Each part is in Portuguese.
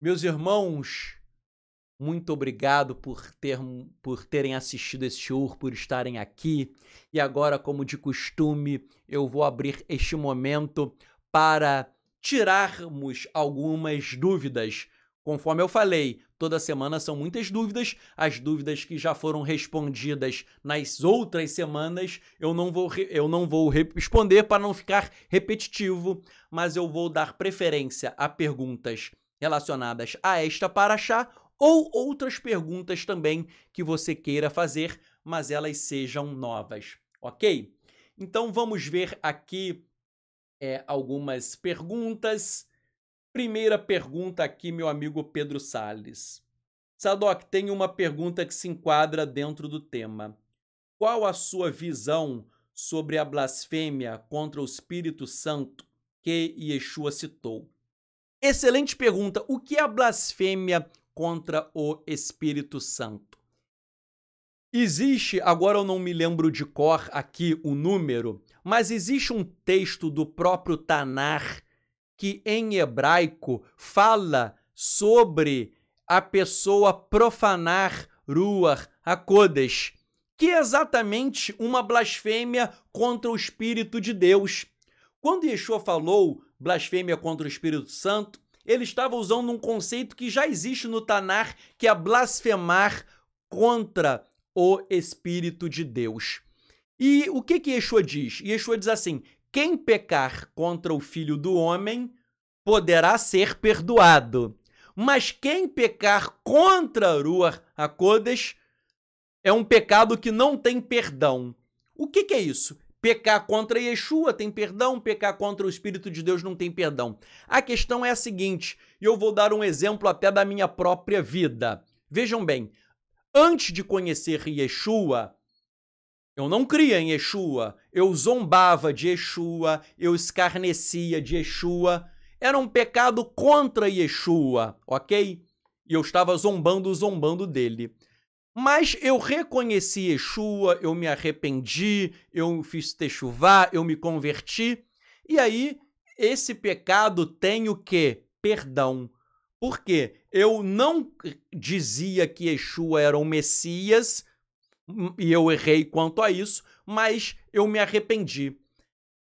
Meus irmãos, muito obrigado por terem assistido esse show, por estarem aqui. E agora, como de costume, eu vou abrir este momento para tirarmos algumas dúvidas. Conforme eu falei, toda semana são muitas dúvidas. As dúvidas que já foram respondidas nas outras semanas, eu não vou responder para não ficar repetitivo, mas eu vou dar preferência a perguntas relacionadas a esta paraxá ou outras perguntas também que você queira fazer, mas elas sejam novas, ok? Então vamos ver aqui algumas perguntas. Primeira pergunta aqui, meu amigo Pedro Salles. Sadoc, tem uma pergunta que se enquadra dentro do tema. Qual a sua visão sobre a blasfêmia contra o Espírito Santo que Yeshua citou? Excelente pergunta. O que é a blasfêmia contra o Espírito Santo? Existe, agora eu não me lembro de cor aqui o número, mas existe um texto do próprio Tanar que em hebraico fala sobre a pessoa profanar Ruach HaKodesh, que é exatamente uma blasfêmia contra o Espírito de Deus. Quando Yeshua falou blasfêmia contra o Espírito Santo, ele estava usando um conceito que já existe no Tanar, que é blasfemar contra o Espírito de Deus. E o que Yeshua diz? Yeshua diz assim: quem pecar contra o Filho do Homem poderá ser perdoado, mas quem pecar contra Ruach HaKodesh é um pecado que não tem perdão. O que é isso? Pecar contra Yeshua tem perdão, pecar contra o Espírito de Deus não tem perdão. A questão é a seguinte, e eu vou dar um exemplo até da minha própria vida. Vejam bem, antes de conhecer Yeshua, eu não cria em Yeshua, eu zombava de Yeshua, eu escarnecia de Yeshua. Era um pecado contra Yeshua, ok? E eu estava zombando dele. Mas eu reconheci Yeshua, eu me arrependi, eu fiz techuvá, eu me converti. E aí, esse pecado tem o quê? Perdão. Por quê? Eu não dizia que Yeshua era o Messias, e eu errei quanto a isso, mas eu me arrependi.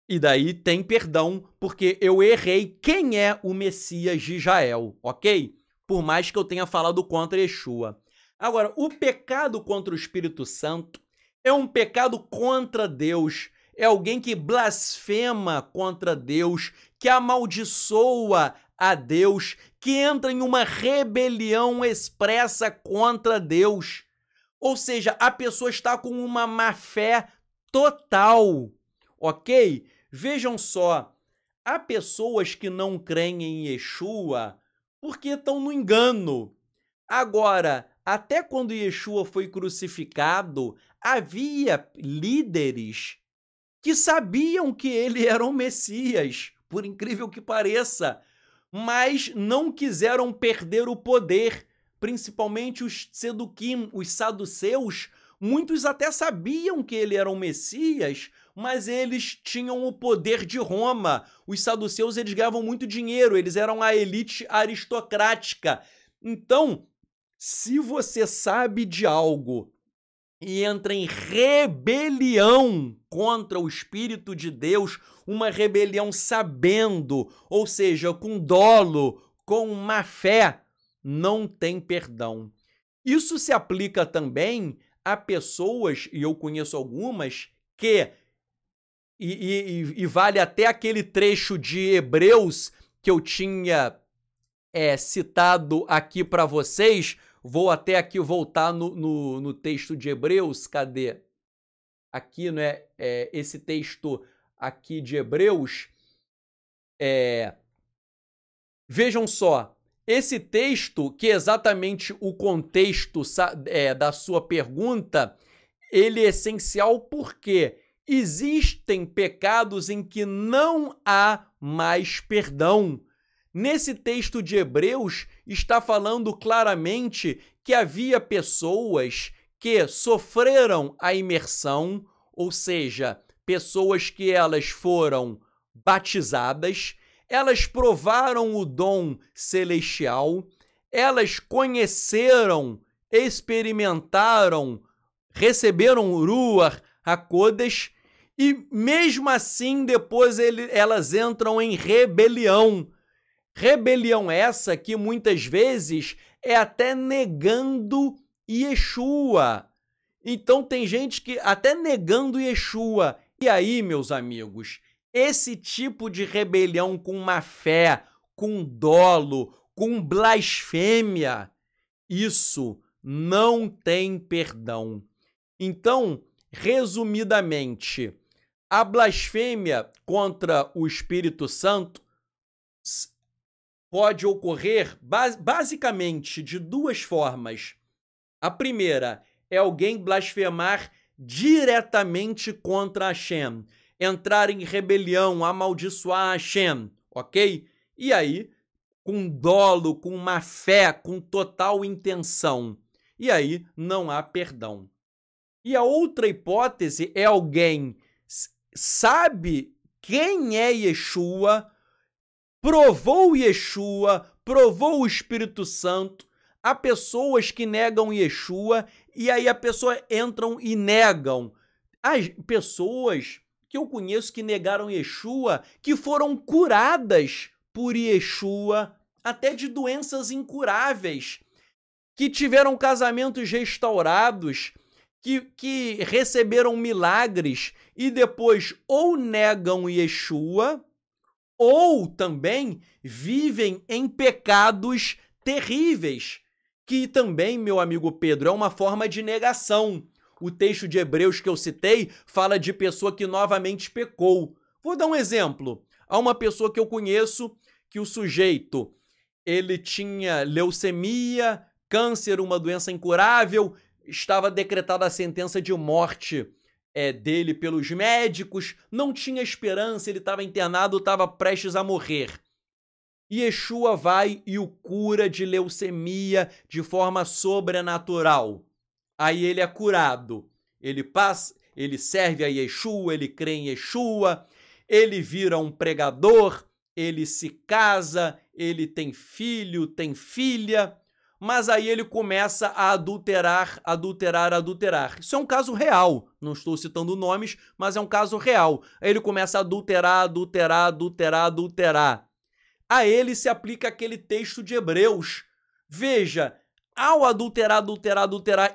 E daí tem perdão, porque eu errei quem é o Messias de Israel, ok? Por mais que eu tenha falado contra Yeshua. Agora, o pecado contra o Espírito Santo é um pecado contra Deus, é alguém que blasfema contra Deus, que amaldiçoa a Deus, que entra em uma rebelião expressa contra Deus. Ou seja, a pessoa está com uma má fé total, ok? Vejam só, há pessoas que não creem em Yeshua porque estão no engano. Agora, até quando Yeshua foi crucificado, havia líderes que sabiam que ele era o Messias, por incrível que pareça, mas não quiseram perder o poder, principalmente os Seduquim, os saduceus. Muitos até sabiam que ele era o Messias, mas eles tinham o poder de Roma. Os saduceus, eles ganhavam muito dinheiro, eles eram a elite aristocrática. Então, se você sabe de algo e entra em rebelião contra o Espírito de Deus, uma rebelião sabendo, ou seja, com dolo, com má fé, não tem perdão. Isso se aplica também a pessoas, e eu conheço algumas, que, e vale até aquele trecho de Hebreus que eu tinha citado aqui para vocês. Vou até aqui voltar no texto de Hebreus. Cadê? Aqui, né? Esse texto aqui de Hebreus. Vejam só. Esse texto, que é exatamente o contexto da sua pergunta, ele é essencial porque existem pecados em que não há mais perdão. Nesse texto de Hebreus, está falando claramente que havia pessoas que sofreram a imersão, ou seja, pessoas que elas foram batizadas, elas provaram o dom celestial, elas conheceram, experimentaram, receberam o Ruach HaKodesh e mesmo assim depois elas entram em rebelião. Rebelião essa que muitas vezes é até negando Yeshua. Então tem gente que até negando Yeshua. E aí, meus amigos, esse tipo de rebelião com má fé, com dolo, com blasfêmia, isso não tem perdão. Então, resumidamente, a blasfêmia contra o Espírito Santo pode ocorrer basicamente de duas formas. A primeira é alguém blasfemar diretamente contra Hashem, entrar em rebelião, amaldiçoar Hashem, ok? E aí, com dolo, com má fé, com total intenção. E aí, não há perdão. E a outra hipótese é alguém sabe quem é Yeshua, provou Yeshua, provou o Espírito Santo. Há pessoas que negam Yeshua e aí a pessoa entram e negam. As pessoas que eu conheço que negaram Yeshua, que foram curadas por Yeshua, até de doenças incuráveis, que tiveram casamentos restaurados, que receberam milagres e depois ou negam Yeshua ou também vivem em pecados terríveis, que também, meu amigo Pedro, é uma forma de negação. O texto de Hebreus que eu citei fala de pessoa que novamente pecou. Vou dar um exemplo. Há uma pessoa que eu conheço que o sujeito, ele tinha leucemia, câncer, uma doença incurável, estava decretada a sentença de morte dele pelos médicos, não tinha esperança, ele estava internado, estava prestes a morrer. Yeshua vai e o cura de leucemia de forma sobrenatural. Aí ele é curado. Ele serve a Yeshua, ele crê em Yeshua, ele vira um pregador, ele se casa, ele tem filho, tem filha, mas aí ele começa a adulterar. Isso é um caso real, não estou citando nomes, mas é um caso real. Aí ele começa a adulterar. A ele se aplica aquele texto de Hebreus. Veja, ao adulterar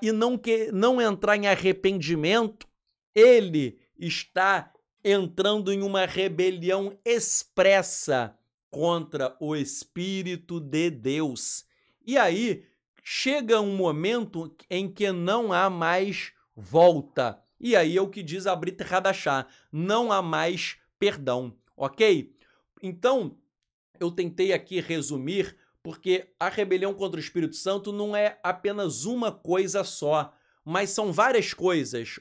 e não entrar em arrependimento, ele está entrando em uma rebelião expressa contra o Espírito de Deus. E aí chega um momento em que não há mais volta. E aí é o que diz a Brit Hadashah, não há mais perdão, ok? Então, eu tentei aqui resumir, porque a rebelião contra o Espírito Santo não é apenas uma coisa só, mas são várias coisas.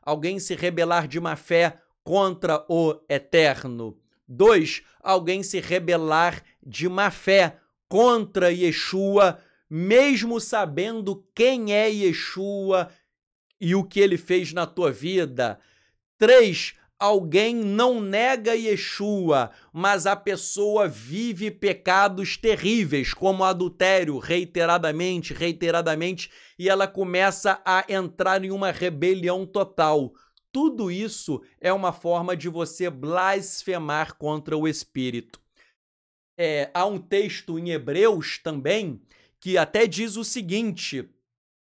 Alguém se rebelar de má fé contra o Eterno. 2, alguém se rebelar de má fé contra Yeshua, mesmo sabendo quem é Yeshua e o que ele fez na tua vida. 3, alguém não nega Yeshua, mas a pessoa vive pecados terríveis, como adultério, reiteradamente, e ela começa a entrar em uma rebelião total. Tudo isso é uma forma de você blasfemar contra o Espírito. Há um texto em Hebreus também que até diz o seguinte,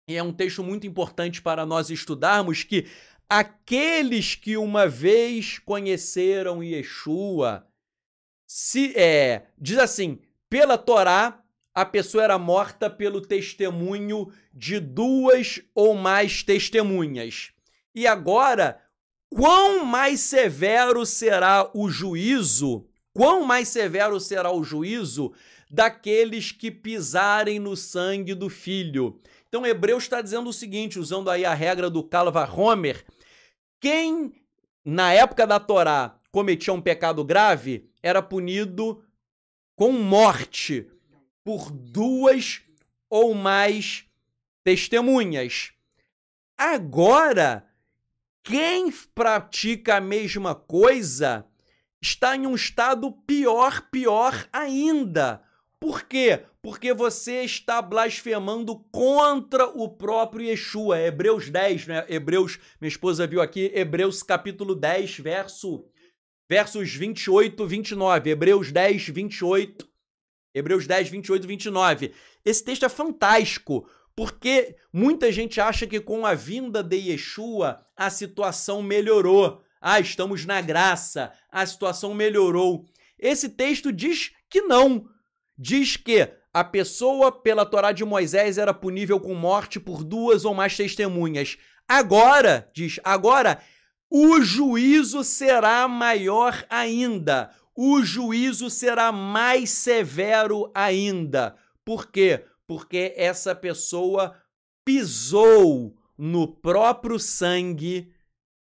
e é um texto muito importante para nós estudarmos, que aqueles que uma vez conheceram Yeshua, diz assim, pela Torá, a pessoa era morta pelo testemunho de 2 ou mais testemunhas. E agora, quão mais severo será o juízo daqueles que pisarem no sangue do Filho. Então, Hebreus está dizendo o seguinte, usando aí a regra do Kal Vachomer, quem, na época da Torá, cometia um pecado grave, era punido com morte por 2 ou mais testemunhas. Agora, quem pratica a mesma coisa está em um estado pior ainda. Por quê? Porque você está blasfemando contra o próprio Yeshua. Hebreus 10, né? Hebreus, minha esposa viu aqui, Hebreus capítulo 10, versos 28, 29. Hebreus 10, 28. Hebreus 10, 28 e 29. Esse texto é fantástico, porque muita gente acha que com a vinda de Yeshua a situação melhorou. Ah, estamos na graça, a situação melhorou. Esse texto diz que não. Diz que a pessoa pela Torá de Moisés era punível com morte por 2 ou mais testemunhas. Agora, diz, agora o juízo será maior ainda. O juízo será mais severo ainda. Por quê? Porque essa pessoa pisou no próprio sangue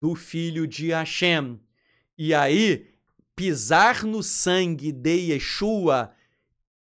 do filho de Hashem. E aí, pisar no sangue de Yeshua,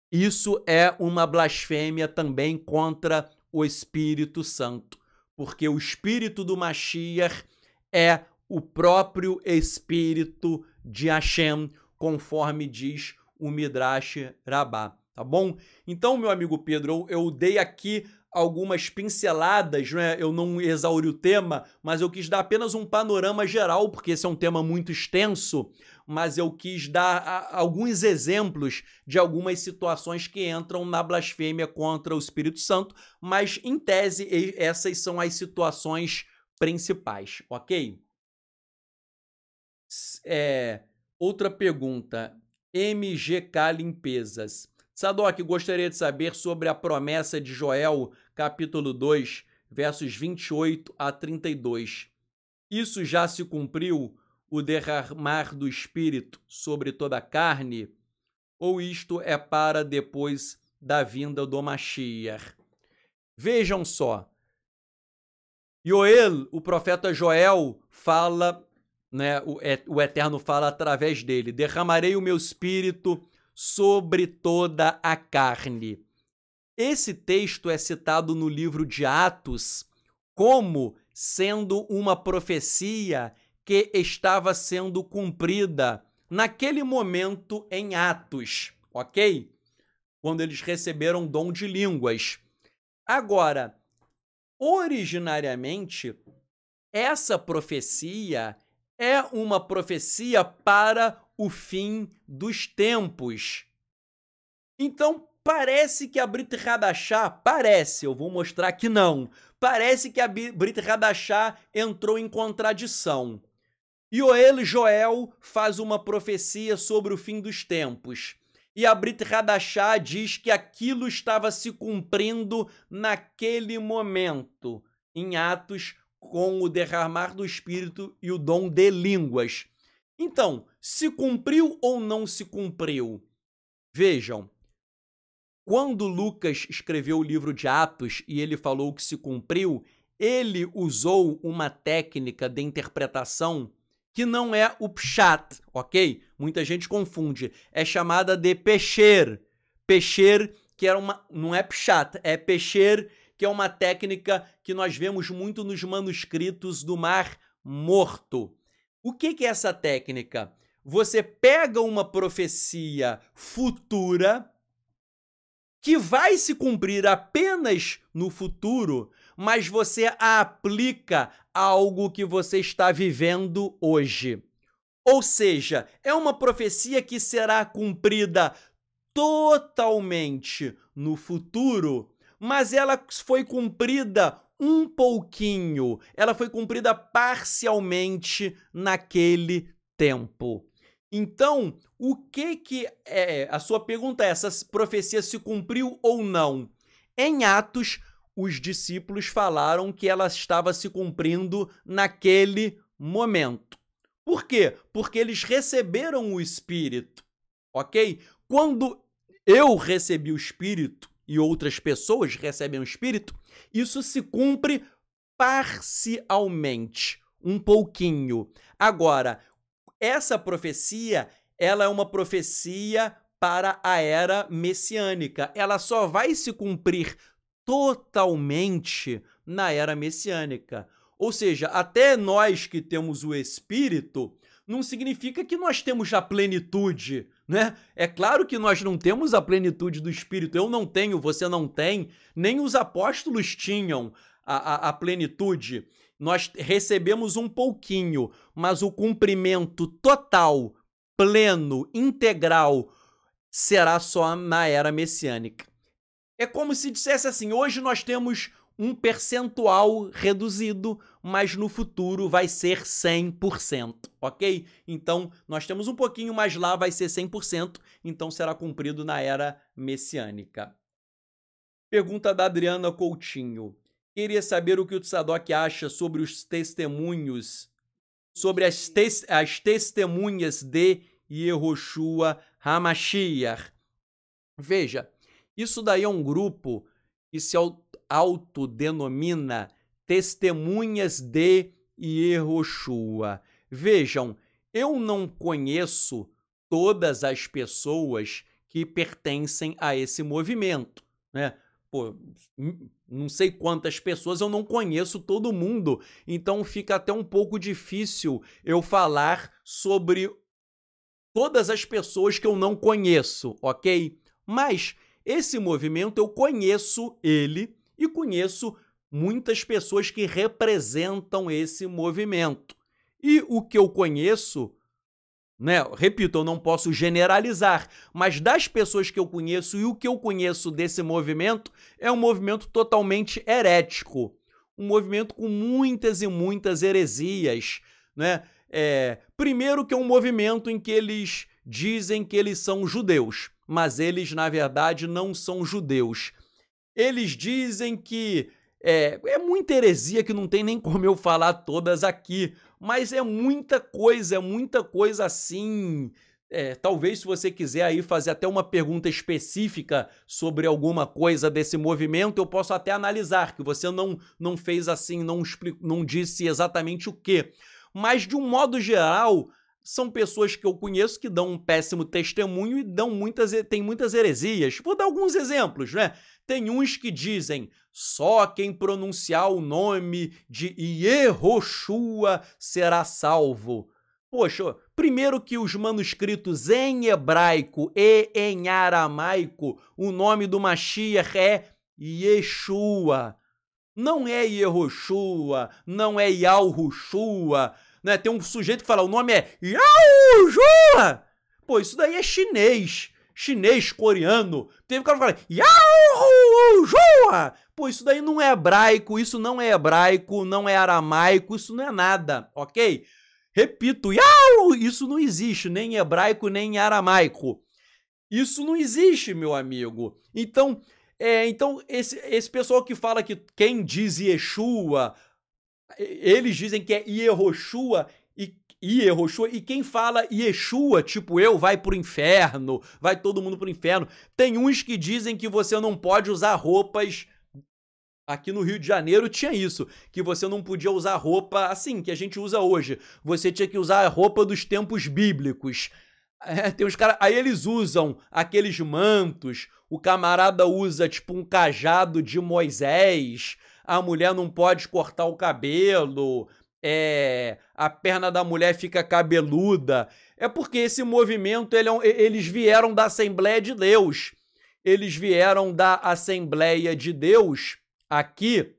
isso é uma blasfêmia também contra o Espírito Santo. Porque o Espírito do Mashiach é o próprio Espírito de Hashem, conforme diz o Midrash Rabbah, tá bom? Então, meu amigo Pedro, eu dei aqui algumas pinceladas, né? Eu não exauri o tema, mas eu quis dar apenas um panorama geral, porque esse é um tema muito extenso, mas eu quis dar alguns exemplos de algumas situações que entram na blasfêmia contra o Espírito Santo, mas, em tese, essas são as situações principais, ok? Outra pergunta, MGK Limpezas. Sadoc, gostaria de saber sobre a promessa de Joel, capítulo 2, versos 28 a 32. Isso já se cumpriu, o derramar do Espírito sobre toda a carne? Ou isto é para depois da vinda do Mashiach? Vejam só, o profeta Joel fala, né, o Eterno fala através dele, derramarei o meu Espírito sobre toda a carne. Esse texto é citado no livro de Atos como sendo uma profecia que estava sendo cumprida naquele momento em Atos, ok? Quando eles receberam dom de línguas. Agora, originariamente, essa profecia é uma profecia para o fim dos tempos. Então, parece que a Brit Hadashah, eu vou mostrar que não, parece que a Brit Hadashah entrou em contradição. Joel faz uma profecia sobre o fim dos tempos. E a Brit Hadashah diz que aquilo estava se cumprindo naquele momento, em Atos, com o derramar do Espírito e o dom de línguas. Então, se cumpriu ou não se cumpriu? Vejam, quando Lucas escreveu o livro de Atos e ele falou que se cumpriu, ele usou uma técnica de interpretação que não é o pshat, ok? Muita gente confunde. É chamada de pesher. Pesher, que era não é pshat, é pesher, que é uma técnica que nós vemos muito nos manuscritos do Mar Morto. O que é essa técnica? Você pega uma profecia futura que vai se cumprir apenas no futuro, mas você a aplica a algo que você está vivendo hoje. Ou seja, é uma profecia que será cumprida totalmente no futuro, mas ela foi cumprida um pouquinho, ela foi cumprida parcialmente naquele tempo. Então, o que é? A sua pergunta é: essa profecia se cumpriu ou não? Em Atos, os discípulos falaram que ela estava se cumprindo naquele momento. Por quê? Porque eles receberam o Espírito, ok? Quando eu recebi o Espírito e outras pessoas recebem o Espírito, isso se cumpre parcialmente, um pouquinho. Agora, essa profecia, ela é uma profecia para a era messiânica. Ela só vai se cumprir totalmente na era messiânica. Ou seja, até nós que temos o Espírito, não significa que nós temos a plenitude né? É claro que nós não temos a plenitude do Espírito. Eu não tenho, você não tem, nem os apóstolos tinham a plenitude. Nós recebemos um pouquinho, mas o cumprimento total, pleno, integral, será só na era messiânica. É como se dissesse assim, hoje nós temos um percentual reduzido, mas no futuro vai ser 100%, ok? Então, nós temos um pouquinho, mas lá vai ser 100%, então será cumprido na era messiânica. Pergunta da Adriana Coutinho. Queria saber o que o Tzadok acha sobre os testemunhos, sobre as testemunhas de Yehoshua HaMashiach. Veja, isso daí é um grupo que se autodenomina Testemunhas de Yehoshua. Vejam, eu não conheço todas as pessoas que pertencem a esse movimento, né? Pô, não sei quantas pessoas, eu não conheço todo mundo, então fica até um pouco difícil eu falar sobre todas as pessoas que eu não conheço, ok? Mas esse movimento eu conheço ele e conheço muitas pessoas que representam esse movimento. E o que eu conheço, né? Repito, eu não posso generalizar, mas das pessoas que eu conheço e o que eu conheço desse movimento é um movimento totalmente herético, um movimento com muitas e muitas heresias, né? Primeiro que é um movimento em que eles dizem que eles são judeus, mas eles, na verdade, não são judeus. Eles dizem que é muita heresia que não tem nem como eu falar todas aqui, mas é muita coisa assim. Talvez, se você quiser aí fazer até uma pergunta específica sobre alguma coisa desse movimento, eu posso até analisar, que você não fez assim, não disse exatamente o quê. Mas, de um modo geral, são pessoas que eu conheço que dão um péssimo testemunho e tem muitas heresias. Vou dar alguns exemplos, né? Tem uns que dizem, só quem pronunciar o nome de Yehoshua será salvo. Poxa, primeiro que os manuscritos em hebraico e em aramaico, o nome do Mashiach é Yeshua. Não é Yehoshua, não é Yahushua, né? Tem um sujeito que fala, o nome é Yahushua. Pô, isso daí é chinês, coreano. Teve um cara que fala Yahushua. Pô, isso daí não é hebraico, isso não é hebraico, não é aramaico, isso não é nada, ok? Repito, isso não existe, nem em hebraico, nem em aramaico. Isso não existe, meu amigo. Então, esse pessoal que fala que quem diz Yeshua, eles dizem que é Yehoshua, e quem fala Yeshua, tipo eu, vai pro inferno, vai todo mundo pro inferno. Tem uns que dizem que você não pode usar roupas. Aqui no Rio de Janeiro tinha isso, que você não podia usar roupa assim, que a gente usa hoje. Você tinha que usar a roupa dos tempos bíblicos. Tem uns caras, aí eles usam aqueles mantos, o camarada usa tipo um cajado de Moisés, a mulher não pode cortar o cabelo, a perna da mulher fica cabeluda. É porque esse movimento, eles vieram da Assembleia de Deus. Eles vieram da Assembleia de Deus aqui,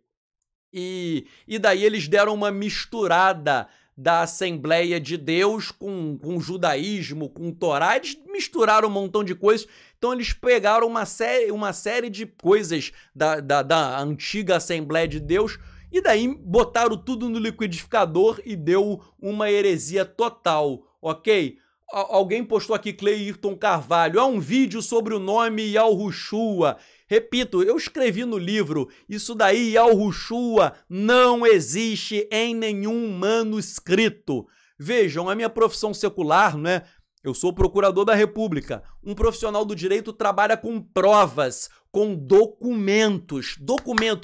e daí eles deram uma misturada da Assembleia de Deus com judaísmo, com Torá, eles misturaram um montão de coisas, então eles pegaram uma série de coisas da antiga Assembleia de Deus, e daí botaram tudo no liquidificador e deu uma heresia total, ok? Alguém postou aqui, Cleirton Carvalho, há um vídeo sobre o nome Yahushua. Repito, eu escrevi no livro, isso daí, Yahushua, não existe em nenhum manuscrito. Vejam, a minha profissão secular, né? Eu sou procurador da República. Um profissional do direito trabalha com provas, com documentos,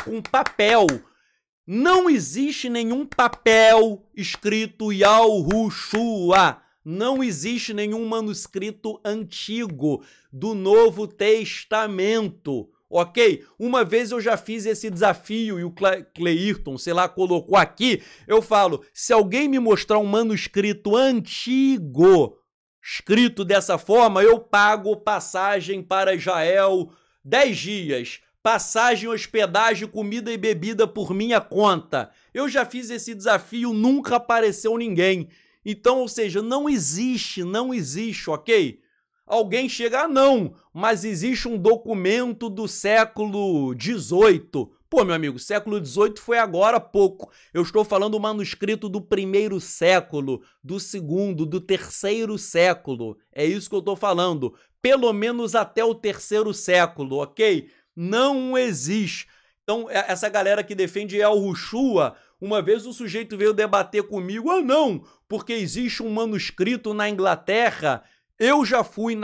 com papel. Não existe nenhum papel escrito Yahushua. Não existe nenhum manuscrito antigo do Novo Testamento, ok? Uma vez eu já fiz esse desafio e o Cleirton, sei lá, colocou aqui, eu falo, se alguém me mostrar um manuscrito antigo escrito dessa forma, eu pago passagem para Israel 10 dias, passagem, hospedagem, comida e bebida por minha conta. Eu já fiz esse desafio, nunca apareceu ninguém. Então, ou seja, não existe, ok? Alguém chega, não, mas existe um documento do século XVIII. Pô, meu amigo, século XVIII foi agora há pouco. Eu estou falando do manuscrito do primeiro século, do segundo, do terceiro século. É isso que eu estou falando. Pelo menos até o terceiro século, ok? Não existe. Então, essa galera que defende Yahushua, uma vez o sujeito veio debater comigo, não, porque existe um manuscrito na Inglaterra. Eu já fui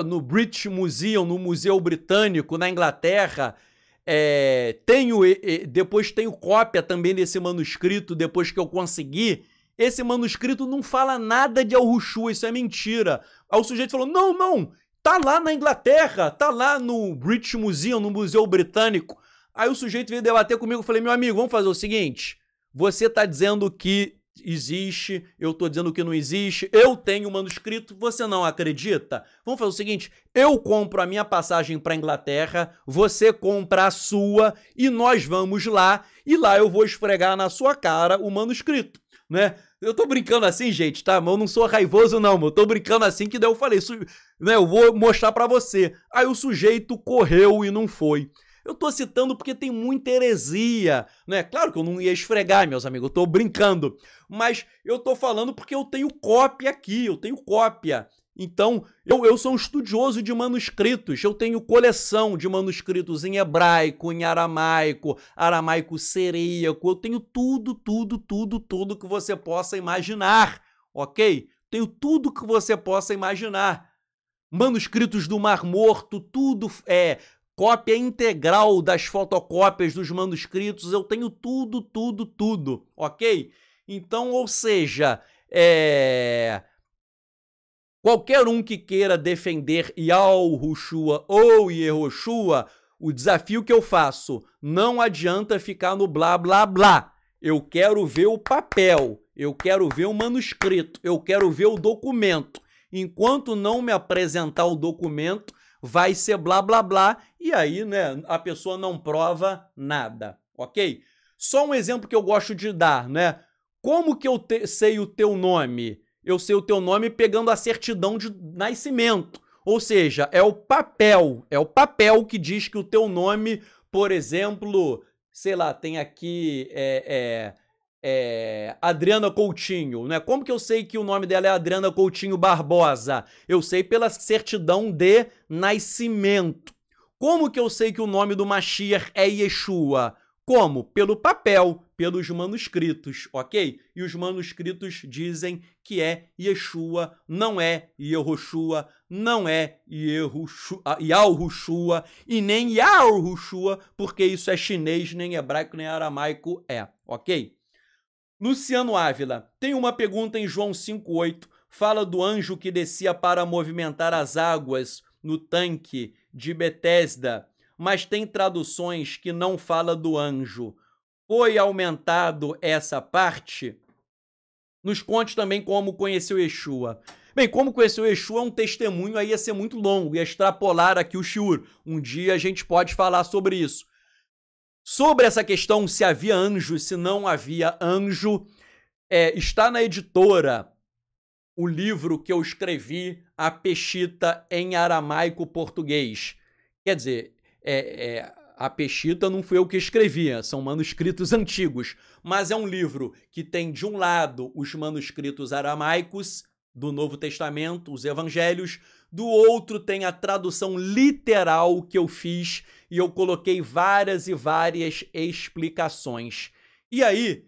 no British Museum, no Museu Britânico, na Inglaterra. Depois tenho cópia também desse manuscrito, depois que eu consegui. Esse manuscrito não fala nada de Yahushua, isso é mentira. Aí o sujeito falou, não, tá lá na Inglaterra, tá lá no British Museum, no Museu Britânico. Aí o sujeito veio debater comigo, eu falei, meu amigo, vamos fazer o seguinte, você tá dizendo que existe, eu tô dizendo que não existe, eu tenho o manuscrito, você não acredita? Vamos fazer o seguinte, eu compro a minha passagem para Inglaterra, você compra a sua e nós vamos lá, e lá eu vou esfregar na sua cara o manuscrito, né? Eu tô brincando assim, gente, tá? Mas eu não sou raivoso não, eu tô brincando assim que daí eu falei, né? Eu vou mostrar para você. Aí o sujeito correu e não foi. Eu tô citando porque tem muita heresia, né? Claro que eu não ia esfregar, meus amigos, eu tô brincando. Mas eu tô falando porque eu tenho cópia aqui, eu tenho cópia. Então, eu sou um estudioso de manuscritos, eu tenho coleção de manuscritos em hebraico, em aramaico, aramaico siríaco, eu tenho tudo que você possa imaginar, ok? Tenho tudo que você possa imaginar. Manuscritos do Mar Morto, tudo cópia integral das fotocópias dos manuscritos, eu tenho tudo, ok? Então, ou seja, qualquer um que queira defender Yahushua ou Yehoshua, o desafio que eu faço, não adianta ficar no blá, blá, blá. Eu quero ver o papel, eu quero ver o manuscrito, eu quero ver o documento. Enquanto não me apresentar o documento, vai ser blá, blá, blá, e aí, né, a pessoa não prova nada, ok? Só um exemplo que eu gosto de dar, né? Como que eu sei o teu nome? Eu sei o teu nome pegando a certidão de nascimento, ou seja, é o papel que diz que o teu nome, por exemplo, sei lá, tem aqui Adriana Coutinho, né? Como que eu sei que o nome dela é Adriana Coutinho Barbosa? Eu sei pela certidão de nascimento. Como que eu sei que o nome do Mashiach é Yeshua? Como? Pelo papel, pelos manuscritos, ok? E os manuscritos dizem que é Yeshua, não é Yehoshua, não é Yahushua e nem Yahushua, porque isso é chinês, nem hebraico, nem aramaico ok? Luciano Ávila, tem uma pergunta em João 5,8, fala do anjo que descia para movimentar as águas no tanque de Betesda, mas tem traduções que não fala do anjo. Foi aumentado essa parte? Nos conte também como conheceu Yeshua. Bem, como conheceu Yeshua é um testemunho, aí ia ser muito longo, ia extrapolar aqui o shiur. Um dia a gente pode falar sobre isso. Sobre essa questão, se havia anjo, se não havia anjo, está na editora o livro que eu escrevi, A Peshita em aramaico português. Quer dizer, a Peshita não fui eu que escrevia, são manuscritos antigos, mas é um livro que tem, de um lado, os manuscritos aramaicos do Novo Testamento, os evangelhos, do outro tem a tradução literal que eu fiz e eu coloquei várias e várias explicações. E aí,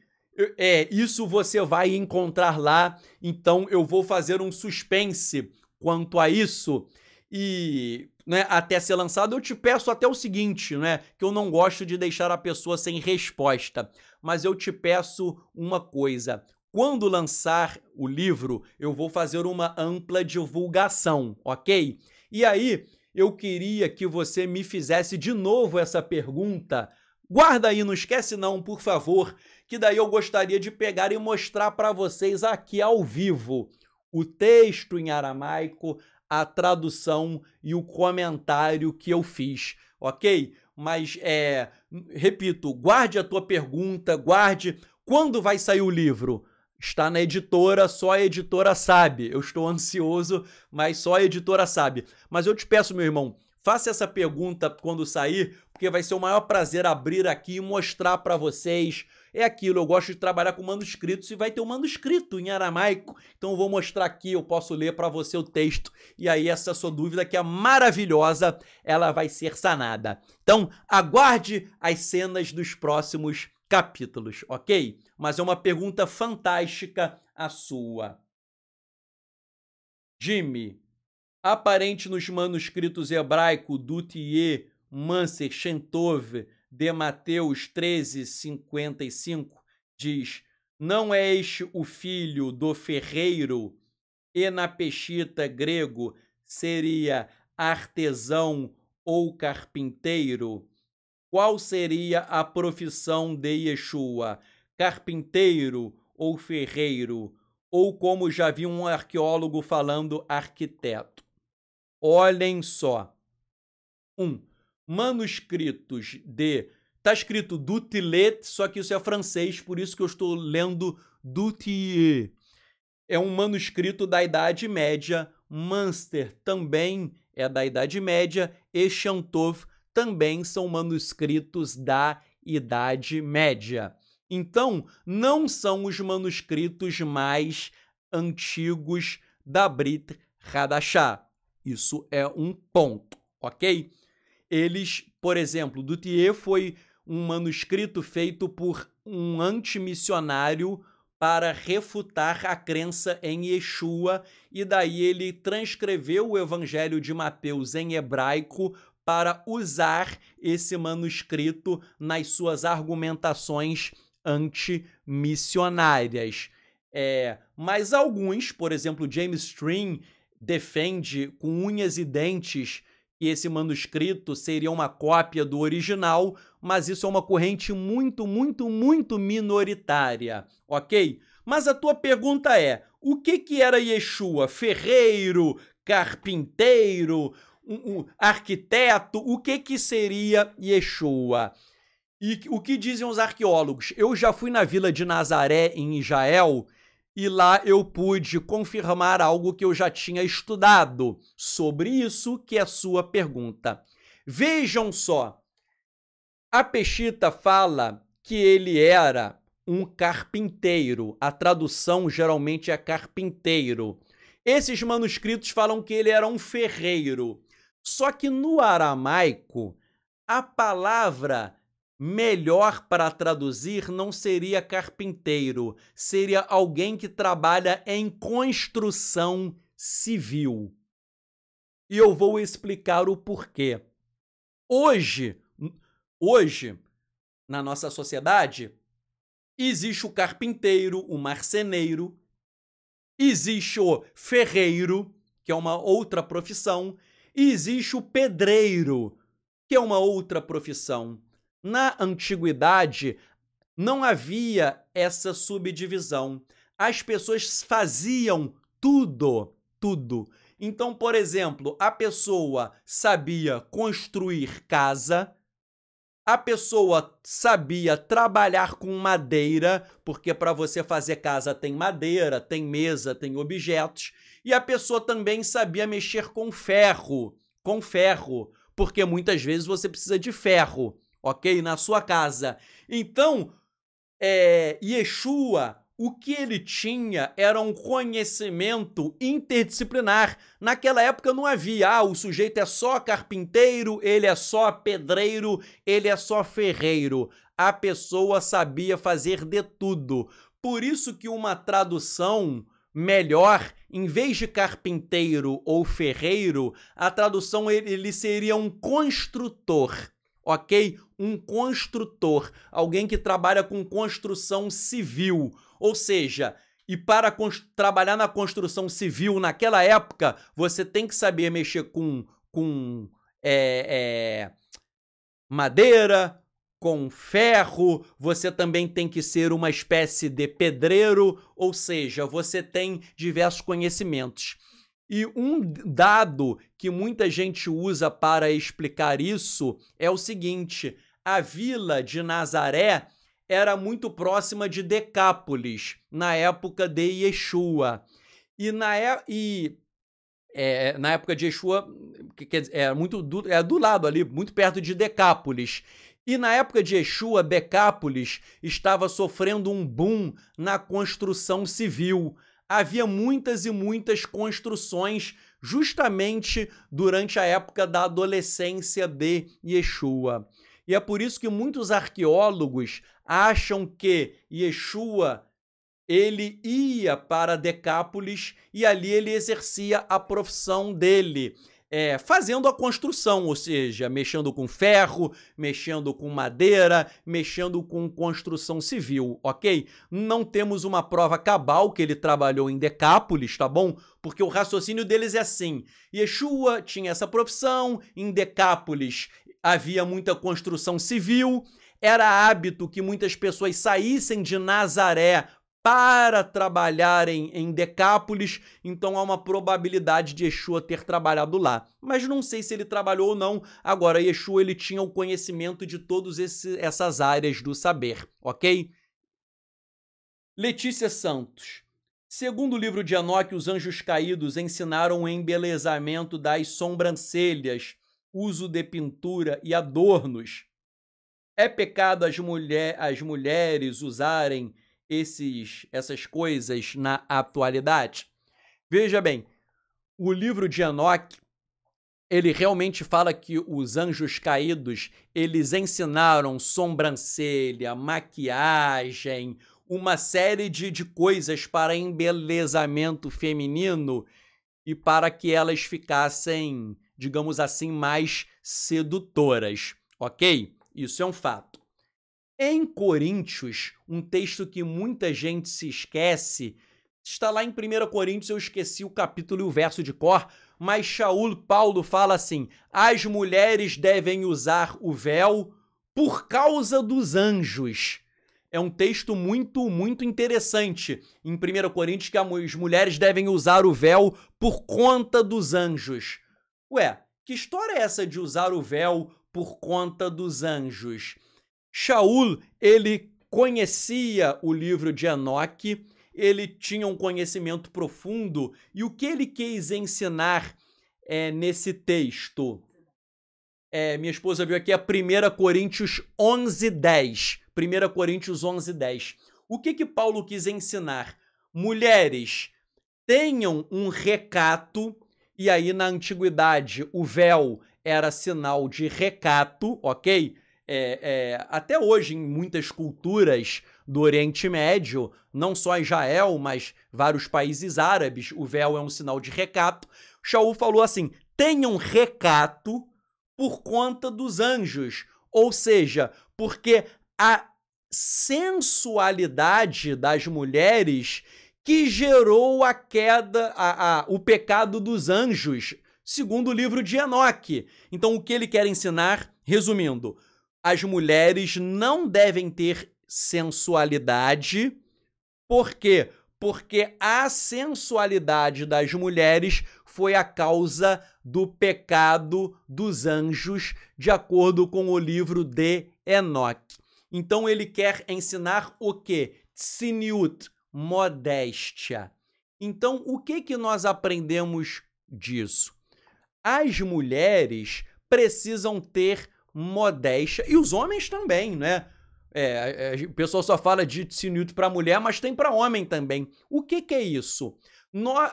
isso você vai encontrar lá, então eu vou fazer um suspense quanto a isso e, né, até ser lançado. Eu te peço até o seguinte, né, que eu não gosto de deixar a pessoa sem resposta, mas eu te peço uma coisa. Quando lançar o livro, eu vou fazer uma ampla divulgação, ok? E aí, eu queria que você me fizesse de novo essa pergunta. Guarda aí, não esquece não, por favor, que daí eu gostaria de pegar e mostrar para vocês aqui ao vivo o texto em aramaico, a tradução e o comentário que eu fiz, ok? Mas, repito, guarde a tua pergunta, guarde. Quando vai sair o livro? Está na editora, só a editora sabe. Eu estou ansioso, mas só a editora sabe. Mas eu te peço, meu irmão, faça essa pergunta quando sair, porque vai ser o maior prazer abrir aqui e mostrar para vocês. É aquilo, eu gosto de trabalhar com manuscritos e vai ter um manuscrito em aramaico. Então eu vou mostrar aqui, eu posso ler para você o texto. E aí essa sua dúvida que é maravilhosa, ela vai ser sanada. Então aguarde as cenas dos próximos capítulos, ok? Mas é uma pergunta fantástica a sua. Jimmy, aparente nos manuscritos hebraico Dutier, Manser, Shentov, de Mateus 13:55, diz: não é este o filho do ferreiro? E na peshita grego seria artesão ou carpinteiro? Qual seria a profissão de Yeshua? Carpinteiro ou ferreiro? Ou, como já vi um arqueólogo falando, arquiteto? Olhem só. Manuscritos de... Está escrito Dutilet, só que isso é francês, por isso que eu estou lendo Dutier. É um manuscrito da Idade Média. Manster também é da Idade Média. E Shantov também são manuscritos da Idade Média. Então, não são os manuscritos mais antigos da Brit Hadashah. Isso é um ponto, ok? Eles, por exemplo, Dutier foi um manuscrito feito por um antimissionário para refutar a crença em Yeshua, e daí ele transcreveu o Evangelho de Mateus em hebraico para usar esse manuscrito nas suas argumentações antimissionárias. Mas alguns, por exemplo, James Stream, defende com unhas e dentes que esse manuscrito seria uma cópia do original, mas isso é uma corrente muito minoritária, ok? Mas a tua pergunta é, o que era Yeshua? Ferreiro? Carpinteiro? Arquiteto? O que seria Yeshua? E o que dizem os arqueólogos? Eu já fui na Vila de Nazaré, em Israel, e lá eu pude confirmar algo que eu já tinha estudado sobre isso, que é a sua pergunta. Vejam só, a Peshita fala que ele era um carpinteiro. A tradução geralmente é carpinteiro. Esses manuscritos falam que ele era um ferreiro. Só que no aramaico, a palavra melhor para traduzir não seria carpinteiro, seria alguém que trabalha em construção civil. E eu vou explicar o porquê. Hoje, na nossa sociedade, existe o carpinteiro, o marceneiro, existe o ferreiro, que é uma outra profissão, e existe o pedreiro, que é uma outra profissão. Na antiguidade, não havia essa subdivisão. As pessoas faziam tudo. Então, por exemplo, a pessoa sabia construir casa, a pessoa sabia trabalhar com madeira, porque para você fazer casa tem madeira, tem mesa, tem objetos, e a pessoa também sabia mexer com ferro, porque muitas vezes você precisa de ferro, ok? Na sua casa. Então, Yeshua, o que ele tinha era um conhecimento interdisciplinar. Naquela época não havia, o sujeito é só carpinteiro, ele é só pedreiro, ele é só ferreiro. A pessoa sabia fazer de tudo. Por isso que uma tradução melhor, em vez de carpinteiro ou ferreiro, a tradução ele seria um construtor, ok? Um construtor, alguém que trabalha com construção civil. Ou seja, e para trabalhar na construção civil naquela época, você tem que saber mexer com madeira, com ferro, você também tem que ser uma espécie de pedreiro, ou seja, você tem diversos conhecimentos. E um dado que muita gente usa para explicar isso é o seguinte: a vila de Nazaré era muito próxima de Decápolis, na época de Yeshua. E na época de Yeshua, quer dizer, do lado ali, muito perto de Decápolis. E na época de Yeshua, Decápolis estava sofrendo um boom na construção civil. Havia muitas e muitas construções justamente durante a época da adolescência de Yeshua. E é por isso que muitos arqueólogos acham que Yeshua ele ia para Decápolis e ali ele exercia a profissão dele, fazendo a construção, ou seja, mexendo com ferro, mexendo com madeira, mexendo com construção civil, ok? Não temos uma prova cabal que ele trabalhou em Decápolis, tá bom? Porque o raciocínio deles é assim: Yeshua tinha essa profissão, em Decápolis havia muita construção civil, era hábito que muitas pessoas saíssem de Nazaré para trabalharem em Decápolis, então há uma probabilidade de Yeshua ter trabalhado lá. Mas não sei se ele trabalhou ou não. Agora, Yeshua ele tinha o conhecimento de todas essas áreas do saber, ok? Letícia Santos. Segundo o livro de Enoque, os anjos caídos ensinaram o embelezamento das sobrancelhas, uso de pintura e adornos. É pecado as mulheres usarem essas coisas na atualidade? Veja bem, o livro de Enoque, ele realmente fala que os anjos caídos, eles ensinaram sobrancelha, maquiagem, uma série de coisas para embelezamento feminino e para que elas ficassem, digamos assim, mais sedutoras, ok? Isso é um fato. Em Coríntios, um texto que muita gente se esquece, está lá em 1 Coríntios, eu esqueci o capítulo e o verso de cor, mas Paulo fala assim: as mulheres devem usar o véu por causa dos anjos. É um texto muito, muito interessante. Em 1 Coríntios, que as mulheres devem usar o véu por conta dos anjos. Ué, que história é essa de usar o véu por conta dos anjos? Shaul, ele conhecia o livro de Enoque, ele tinha um conhecimento profundo, e o que ele quis ensinar nesse texto? Minha esposa viu aqui a 1 Coríntios 11:10. 1 Coríntios 11:10. O que Paulo quis ensinar? Mulheres, tenham um recato, e aí na antiguidade o véu era sinal de recato, ok? Até hoje, em muitas culturas do Oriente Médio, não só Israel, mas vários países árabes, o véu é um sinal de recato. Shaul falou assim: tenham recato por conta dos anjos, ou seja, porque a sensualidade das mulheres que gerou a queda, o pecado dos anjos, segundo o livro de Enoque. Então, o que ele quer ensinar, resumindo: as mulheres não devem ter sensualidade. Por quê? Porque a sensualidade das mulheres foi a causa do pecado dos anjos, de acordo com o livro de Enoque. Então ele quer ensinar o quê? Tzniut, modéstia. Então o que nós aprendemos disso? As mulheres precisam ter modéstia, e os homens também, né? O pessoal só fala de tzniut para mulher, mas tem para homem também. O que é isso?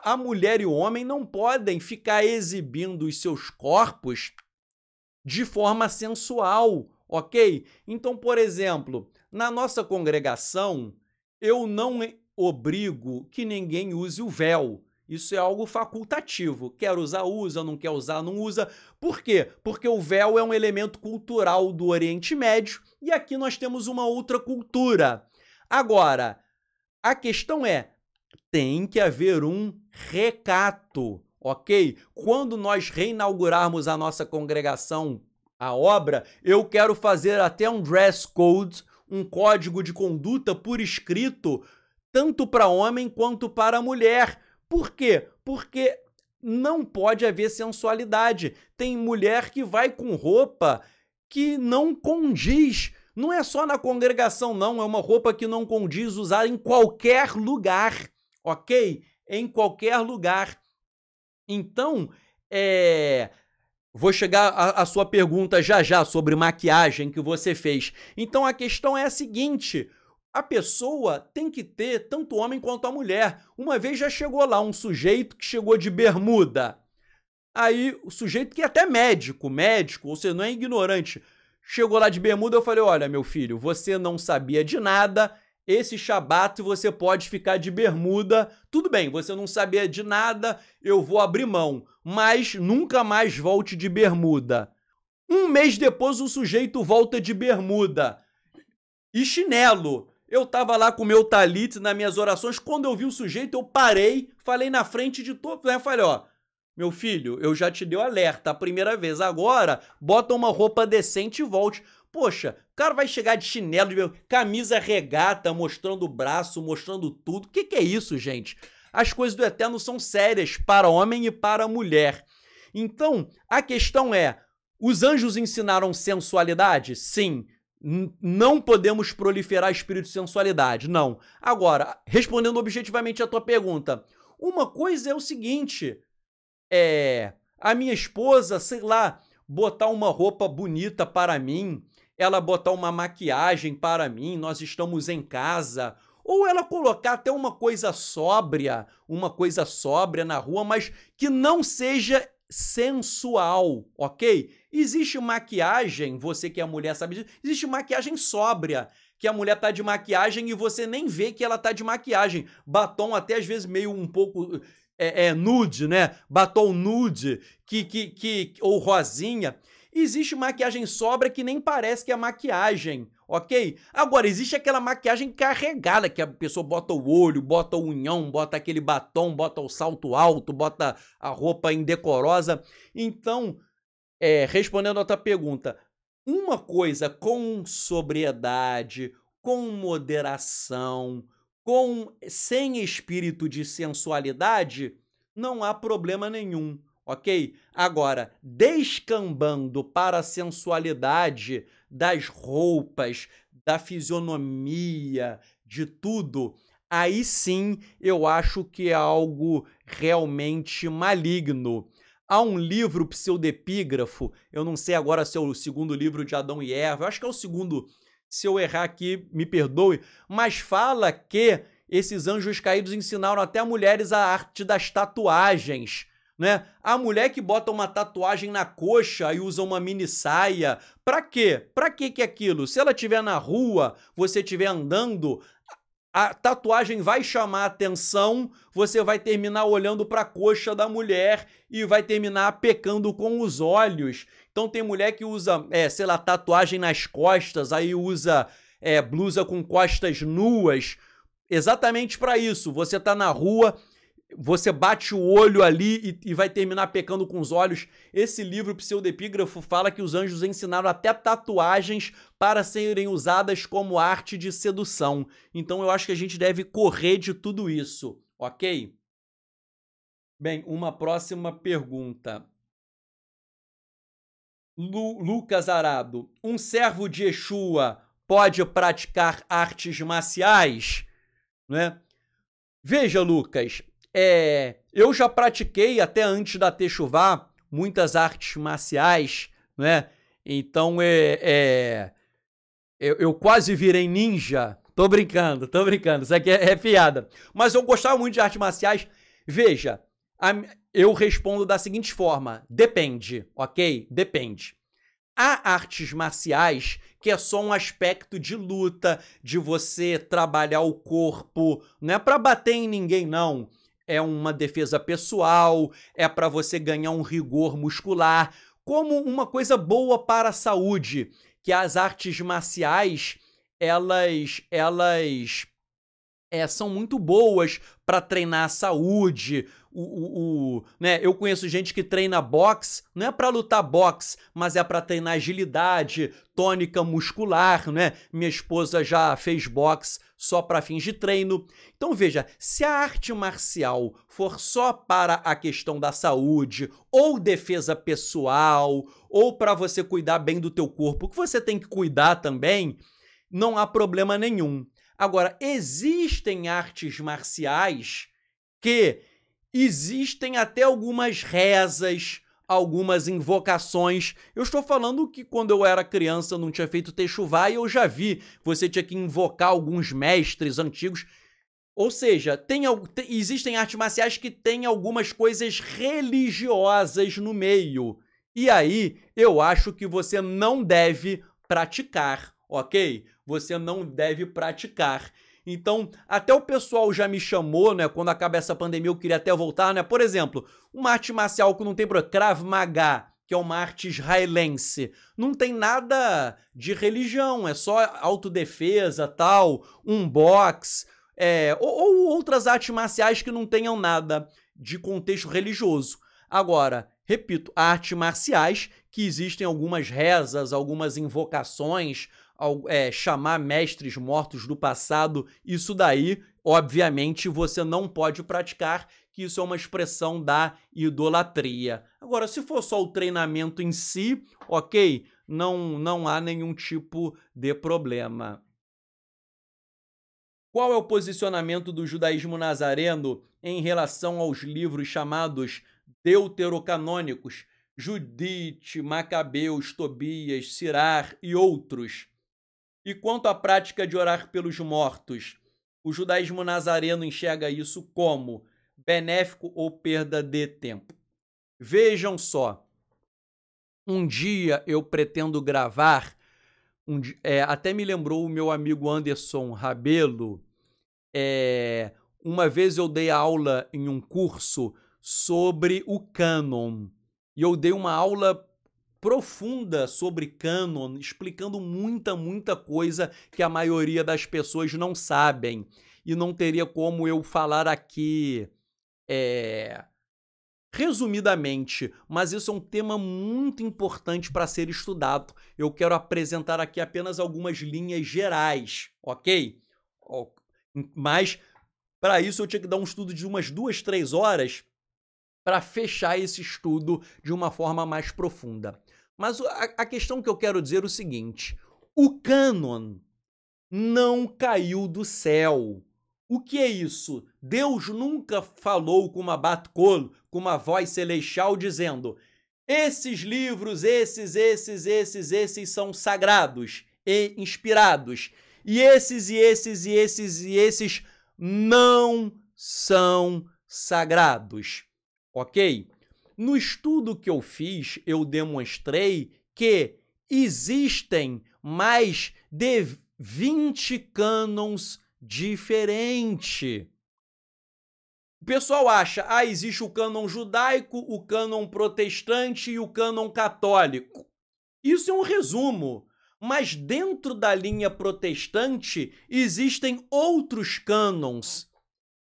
A mulher e o homem não podem ficar exibindo os seus corpos de forma sensual, ok? Então, por exemplo, na nossa congregação, eu não obrigo que ninguém use o véu. Isso é algo facultativo. Quer usar, usa. Não quer usar, não usa. Por quê? Porque o véu é um elemento cultural do Oriente Médio e aqui nós temos uma outra cultura. Agora, a questão é, tem que haver um recato, ok? Quando nós reinaugurarmos a nossa congregação a obra, eu quero fazer até um dress code, um código de conduta por escrito, tanto para homem quanto para mulher. Por quê? Porque não pode haver sensualidade. Tem mulher que vai com roupa que não condiz. Não é só na congregação, não. É uma roupa que não condiz usar em qualquer lugar, ok? Em qualquer lugar. Então, vou chegar à sua pergunta já sobre maquiagem que você fez. Então, a questão é a seguinte: a pessoa tem que ter tanto homem quanto a mulher. Uma vez já chegou lá um sujeito que chegou de bermuda. Aí, o sujeito que é até médico, ou seja, não é ignorante, chegou lá de bermuda, eu falei, olha, meu filho, você não sabia de nada, esse shabat você pode ficar de bermuda, tudo bem, você não sabia de nada, eu vou abrir mão, mas nunca mais volte de bermuda. Um mês depois o sujeito volta de bermuda e chinelo. Eu tava lá com o meu talit nas minhas orações, quando eu vi o sujeito eu parei, falei na frente de todo, né? Falei, ó, meu filho, eu já te dei o alerta a primeira vez, agora bota uma roupa decente e volte. Poxa, o cara vai chegar de chinelo, de camisa regata, mostrando o braço, mostrando tudo. O que é isso, gente? As coisas do Eterno são sérias para homem e para mulher. Então, a questão é, os anjos ensinaram sensualidade? Sim. Não podemos proliferar espírito de sensualidade, não. Agora, respondendo objetivamente a tua pergunta, uma coisa é o seguinte, a minha esposa, sei lá, botar uma roupa bonita para mim, ela botar uma maquiagem para mim, nós estamos em casa, ou ela colocar até uma coisa sóbria na rua, mas que não seja sensual, ok? Existe maquiagem, você que é mulher sabe disso, existe maquiagem sóbria, que a mulher tá de maquiagem e você nem vê que ela tá de maquiagem. Batom até às vezes meio um pouco nude, né? Batom nude, ou rosinha. Existe maquiagem sóbria que nem parece que é maquiagem, ok? Agora, existe aquela maquiagem carregada, que a pessoa bota o olho, bota o unhão, bota aquele batom, bota o salto alto, bota a roupa indecorosa. Então, respondendo a tua pergunta, uma coisa com sobriedade, com moderação, sem espírito de sensualidade, não há problema nenhum, ok? Agora, descambando para a sensualidade das roupas, da fisionomia, de tudo, aí sim eu acho que é algo realmente maligno. Há um livro pseudepígrafo, eu não sei agora se é o segundo livro de Adão e Eva, eu acho que é o segundo, se eu errar aqui, me perdoe, mas fala que esses anjos caídos ensinaram até mulheres a arte das tatuagens, né? A mulher que bota uma tatuagem na coxa e usa uma mini saia, pra quê? Pra que é aquilo? Se ela estiver na rua, você estiver andando, a tatuagem vai chamar a atenção, você vai terminar olhando para a coxa da mulher e vai terminar pecando com os olhos. Então tem mulher que usa, sei lá, tatuagem nas costas, aí usa blusa com costas nuas, exatamente para isso. Você tá na rua, você bate o olho ali e vai terminar pecando com os olhos. Esse livro pseudepígrafo fala que os anjos ensinaram até tatuagens para serem usadas como arte de sedução. Então eu acho que a gente deve correr de tudo isso, ok? Bem, uma próxima pergunta. Lucas Arado, um servo de Yeshua pode praticar artes marciais? Né? Veja, Lucas, eu já pratiquei, até antes da Techuvá, muitas artes marciais, né? Então, eu quase virei ninja. Tô brincando, isso aqui é piada. Mas eu gostava muito de artes marciais. Veja, eu respondo da seguinte forma, depende, ok? Depende. Há artes marciais que é só um aspecto de luta, de você trabalhar o corpo, não é pra bater em ninguém, não. É uma defesa pessoal, é para você ganhar um rigor muscular, como uma coisa boa para a saúde, que as artes marciais, elas são muito boas para treinar a saúde, né? Eu conheço gente que treina boxe, não é para lutar boxe, mas é para treinar agilidade, tônica muscular, né? Minha esposa já fez boxe só para fins de treino. Então veja, se a arte marcial for só para a questão da saúde, ou defesa pessoal, ou para você cuidar bem do teu corpo, que você tem que cuidar também, não há problema nenhum. Agora, existem artes marciais que existem até algumas rezas, algumas invocações. Eu estou falando que quando eu era criança não tinha feito Techuvá e eu já vi. Você tinha que invocar alguns mestres antigos. Ou seja, existem artes marciais que têm algumas coisas religiosas no meio. E aí, eu acho que você não deve praticar, ok? Você não deve praticar. Então, até o pessoal já me chamou, né? Quando acaba essa pandemia, eu queria até voltar, né? Por exemplo, uma arte marcial que não tem problema, Krav Maga, que é uma arte israelense. Não tem nada de religião, é só autodefesa, tal, um boxe, ou outras artes marciais que não tenham nada de contexto religioso. Agora, repito, artes marciais que existem algumas rezas, algumas invocações, chamar mestres mortos do passado, isso daí, obviamente, você não pode praticar, que isso é uma expressão da idolatria. Agora, se for só o treinamento em si, ok, não há nenhum tipo de problema. Qual é o posicionamento do judaísmo nazareno em relação aos livros chamados deuterocanônicos, Judite, Macabeus, Tobias, Sirar e outros? E quanto à prática de orar pelos mortos, o judaísmo nazareno enxerga isso como benéfico ou perda de tempo? Vejam só, um dia eu pretendo gravar, até me lembrou o meu amigo Anderson Rabelo, uma vez eu dei aula em um curso sobre o cânon, e eu dei uma aula profunda sobre cânon, explicando muita coisa que a maioria das pessoas não sabem. E não teria como eu falar aqui resumidamente, mas isso é um tema muito importante para ser estudado. Eu quero apresentar aqui apenas algumas linhas gerais, ok? Mas, para isso, eu tinha que dar um estudo de umas 2, 3 horas para fechar esse estudo de uma forma mais profunda. Mas a questão que eu quero dizer é o seguinte: o cânon não caiu do céu. O que é isso? Deus nunca falou com uma bat-kol, com uma voz celestial, dizendo: esses livros, esses são sagrados e inspirados. E esses não são sagrados. Ok? No estudo que eu fiz, eu demonstrei que existem mais de 20 cânons diferentes. O pessoal acha, existe o cânon judaico, o cânon protestante e o cânon católico. Isso é um resumo, mas dentro da linha protestante existem outros cânons.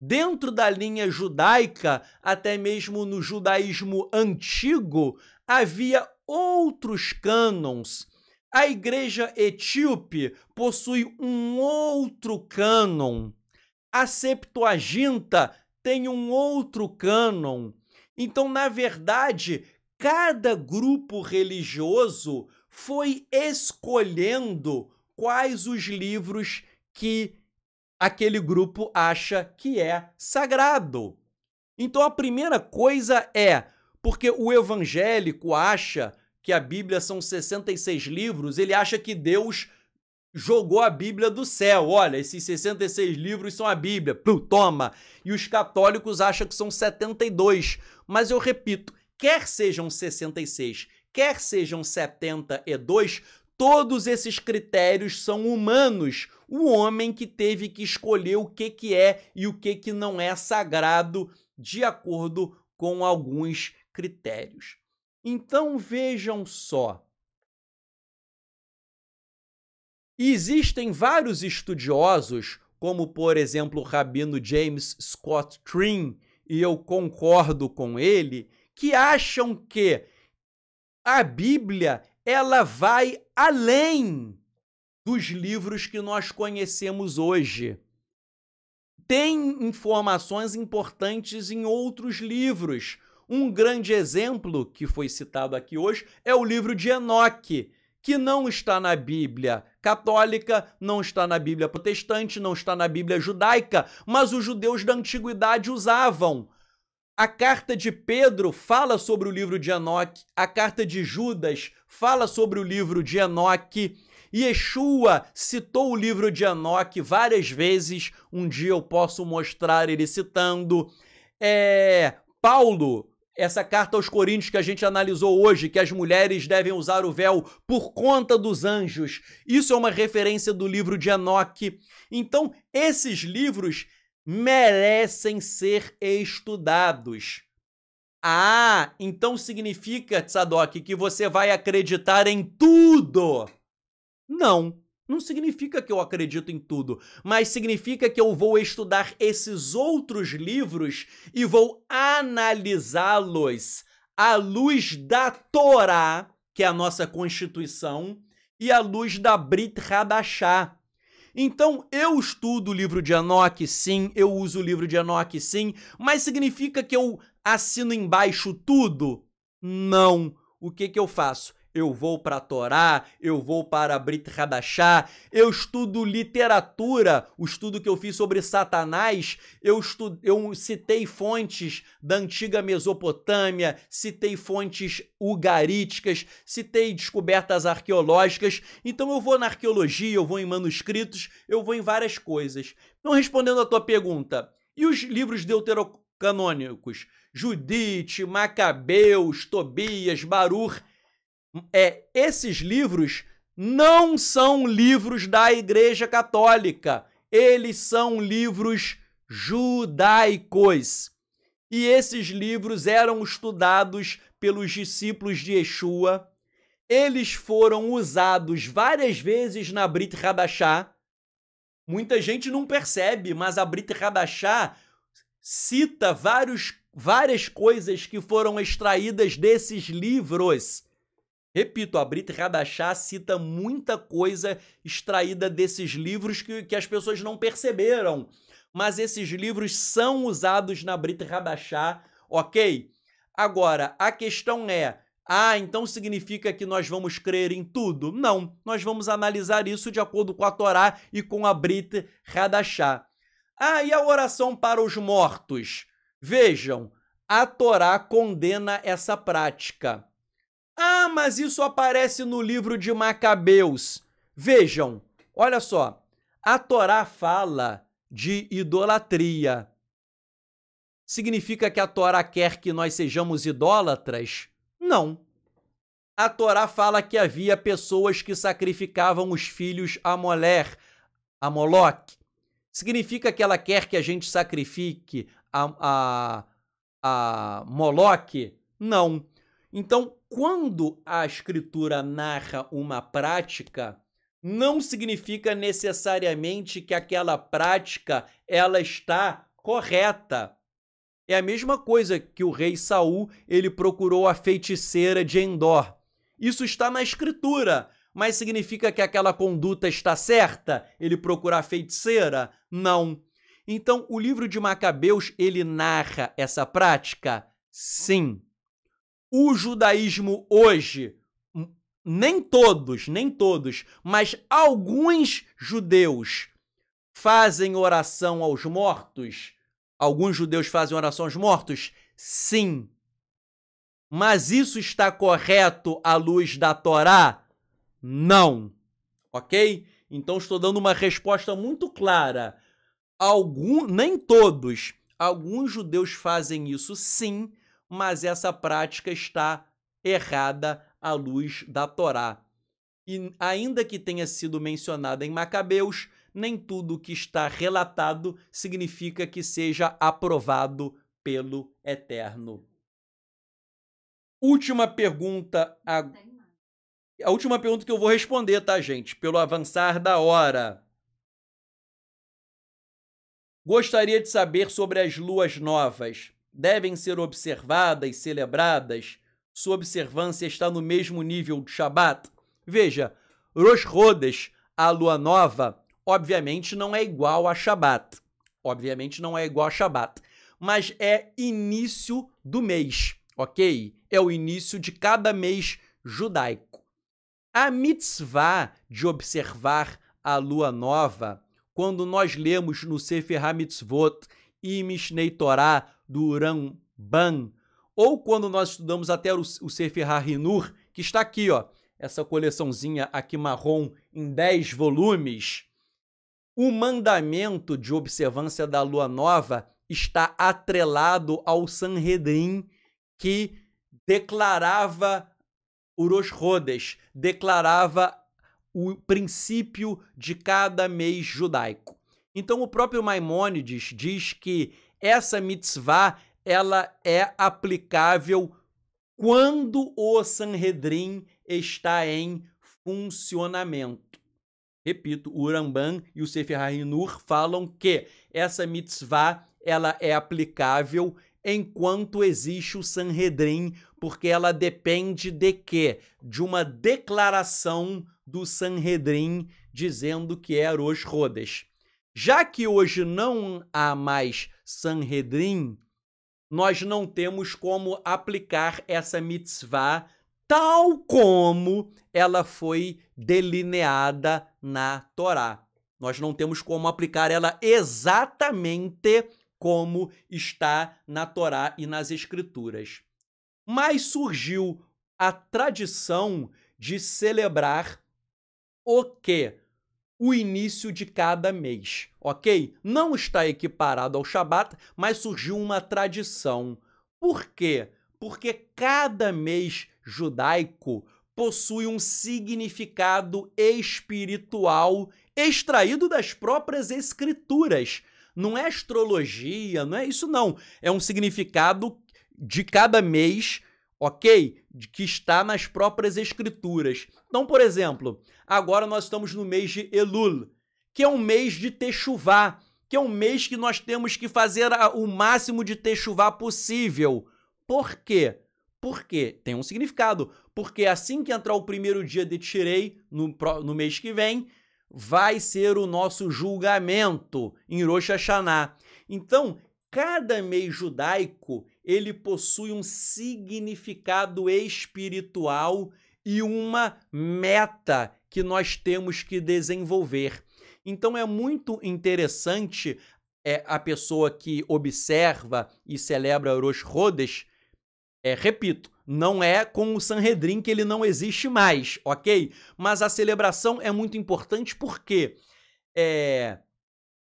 Dentro da linha judaica, até mesmo no judaísmo antigo, havia outros cânons. A igreja etíope possui um outro cânon. A Septuaginta tem um outro cânon. Então, na verdade, cada grupo religioso foi escolhendo quais os livros que aquele grupo acha que é sagrado. Então a primeira coisa porque o evangélico acha que a Bíblia são 66 livros, ele acha que Deus jogou a Bíblia do céu. Olha, esses 66 livros são a Bíblia, toma. E os católicos acham que são 72. Mas eu repito, quer sejam 66, quer sejam 72, todos esses critérios são humanos. O homem que teve que escolher o que é e o que não é sagrado de acordo com alguns critérios. Então vejam só. Existem vários estudiosos, como por exemplo o rabino James Scott Tring e eu concordo com ele, que acham que a Bíblia ela vai além dos livros que nós conhecemos hoje. Tem informações importantes em outros livros. Um grande exemplo que foi citado aqui hoje é o livro de Enoque, que não está na Bíblia católica, não está na Bíblia protestante, não está na Bíblia judaica, mas os judeus da antiguidade usavam. A carta de Pedro fala sobre o livro de Enoque, a carta de Judas fala sobre o livro de Enoque, Yeshua citou o livro de Enoque várias vezes, um dia eu posso mostrar ele citando. Paulo, essa carta aos Coríntios que a gente analisou hoje, que as mulheres devem usar o véu por conta dos anjos, isso é uma referência do livro de Enoque. Então, esses livros merecem ser estudados. Ah, então significa, Tzadok, que você vai acreditar em tudo? Não, não significa que eu acredito em tudo, mas significa que eu vou estudar esses outros livros e vou analisá-los à luz da Torá, que é a nossa Constituição, e à luz da Brit Hadashah. Então, eu estudo o livro de Enoque, sim, eu uso o livro de Enoque, sim, mas significa que eu assino embaixo tudo? Não. O que eu faço? Eu vou para a Torá, eu vou para a Brit Hadashah, eu estudo literatura, o estudo que eu fiz sobre Satanás, eu citei fontes da antiga Mesopotâmia, citei fontes ugaríticas, citei descobertas arqueológicas, então eu vou na arqueologia, eu vou em manuscritos, eu vou em várias coisas. Então, respondendo a tua pergunta, e os livros deuterocanônicos? Judite, Macabeus, Tobias, Baruch, esses livros não são livros da Igreja Católica, eles são livros judaicos. E esses livros eram estudados pelos discípulos de Yeshua, eles foram usados várias vezes na Brit Hadashah. Muita gente não percebe, mas a Brit Hadashah cita várias coisas que foram extraídas desses livros. Repito, a Brit Hadashah cita muita coisa extraída desses livros que as pessoas não perceberam. Mas esses livros são usados na Brit Hadashah, ok? Agora, a questão é, então significa que nós vamos crer em tudo? Não, nós vamos analisar isso de acordo com a Torá e com a Brit Hadashah. E a oração para os mortos? Vejam, a Torá condena essa prática. Mas isso aparece no livro de Macabeus. Vejam, olha só, a Torá fala de idolatria. Significa que a Torá quer que nós sejamos idólatras? Não. A Torá fala que havia pessoas que sacrificavam os filhos a Moloque. Significa que ela quer que a gente sacrifique a Moloque? Não. Então, quando a Escritura narra uma prática, não significa necessariamente que aquela prática ela está correta. É a mesma coisa que o rei Saul, ele procurou a feiticeira de Endor. Isso está na Escritura, mas significa que aquela conduta está certa? Ele procurar a feiticeira? Não. Então, o livro de Macabeus, ele narra essa prática? Sim. O judaísmo hoje, nem todos, mas alguns judeus fazem oração aos mortos? Alguns judeus fazem oração aos mortos? Sim. Mas isso está correto à luz da Torá? Não. Ok? Então estou dando uma resposta muito clara. Nem todos, alguns judeus fazem isso sim, mas essa prática está errada à luz da Torá. E ainda que tenha sido mencionada em Macabeus, nem tudo que está relatado significa que seja aprovado pelo Eterno. Última pergunta. A última pergunta que eu vou responder, tá, gente? Pelo avançar da hora. Gostaria de saber sobre as luas novas. devem ser observadas, celebradas? Sua observância está no mesmo nível de Shabat? Veja, Rosh Chodesh, a lua nova, obviamente não é igual a Shabat. Obviamente não é igual a Shabat, mas é início do mês, ok? É o início de cada mês judaico. A mitzvah de observar a lua nova, quando nós lemos no Sefer HaMitzvot e Mishnei Torah do Ramban, ou quando nós estudamos até o Sefer HaHinur, que está aqui, ó, essa coleçãozinha aqui marrom em 10 volumes, o mandamento de observância da lua nova está atrelado ao Sanhedrin, que declarava o Rosh Chodesh, declarava o princípio de cada mês judaico. Então, o próprio Maimônides diz que essa mitzvah ela é aplicável quando o Sanhedrin está em funcionamento. Repito, o Ramban e o Sefer HaHinur falam que essa mitzvah ela é aplicável enquanto existe o Sanhedrin, porque ela depende de quê? De uma declaração do Sanhedrin dizendo que é Rosh Chodesh. Já que hoje não há mais Sanhedrin, nós não temos como aplicar essa mitzvah tal como ela foi delineada na Torá. Nós não temos como aplicar ela exatamente como está na Torá e nas Escrituras. Mas surgiu a tradição de celebrar o quê? O início de cada mês, ok? Não está equiparado ao Shabat, mas surgiu uma tradição. Por quê? Porque cada mês judaico possui um significado espiritual extraído das próprias escrituras. Não é astrologia, não é isso não. É um significado de cada mês, ok? Que está nas próprias escrituras. Então, por exemplo, agora nós estamos no mês de Elul, que é um mês de Techuvá, que é um mês que nós temos que fazer o máximo de Techuvá possível. Por quê? Porque tem um significado. Porque assim que entrar o primeiro dia de Tishrei, no mês que vem, vai ser o nosso julgamento em Rosh Hashanah. Então, cada mês judaico, ele possui um significado espiritual e uma meta que nós temos que desenvolver. Então, é muito interessante a pessoa que observa e celebra Rosh Chodesh, repito, não é com o Sanhedrin que ele não existe mais, ok? Mas a celebração é muito importante porque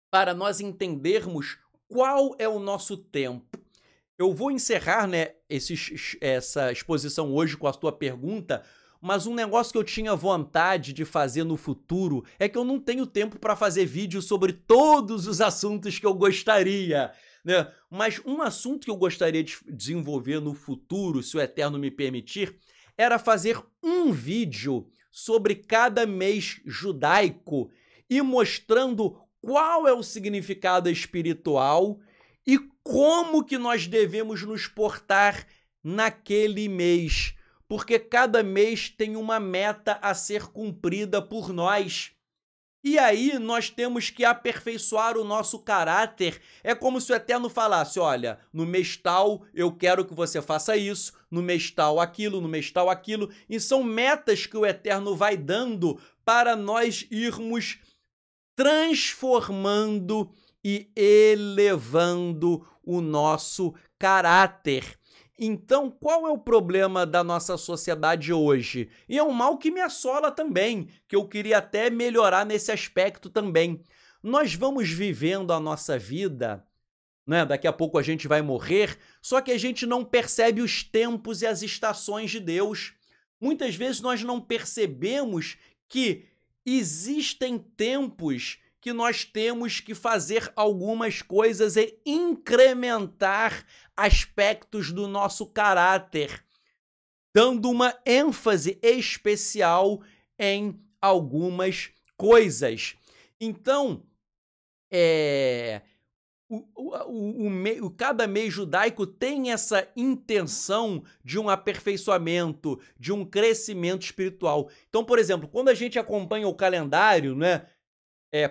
para nós entendermos qual é o nosso tempo. Eu vou encerrar, né, essa exposição hoje com a tua pergunta, mas um negócio que eu tinha vontade de fazer no futuro é que eu não tenho tempo para fazer vídeo sobre todos os assuntos que eu gostaria, né? Mas um assunto que eu gostaria de desenvolver no futuro, se o Eterno me permitir, era fazer um vídeo sobre cada mês judaico e mostrando qual é o significado espiritual e como que nós devemos nos portar naquele mês, porque cada mês tem uma meta a ser cumprida por nós. E aí nós temos que aperfeiçoar o nosso caráter. É como se o Eterno falasse, olha, no mês tal eu quero que você faça isso, no mês tal aquilo, no mês tal aquilo. E são metas que o Eterno vai dando para nós irmos transformando e elevando o nosso caráter. Então, qual é o problema da nossa sociedade hoje? E é um mal que me assola também, que eu queria até melhorar nesse aspecto também. Nós vamos vivendo a nossa vida, né? Daqui a pouco a gente vai morrer, só que a gente não percebe os tempos e as estações de Deus. Muitas vezes nós não percebemos que existem tempos que nós temos que fazer algumas coisas e incrementar aspectos do nosso caráter, dando uma ênfase especial em algumas coisas. Então, cada mês judaico tem essa intenção de um aperfeiçoamento, de um crescimento espiritual. Então, por exemplo, quando a gente acompanha o calendário, né?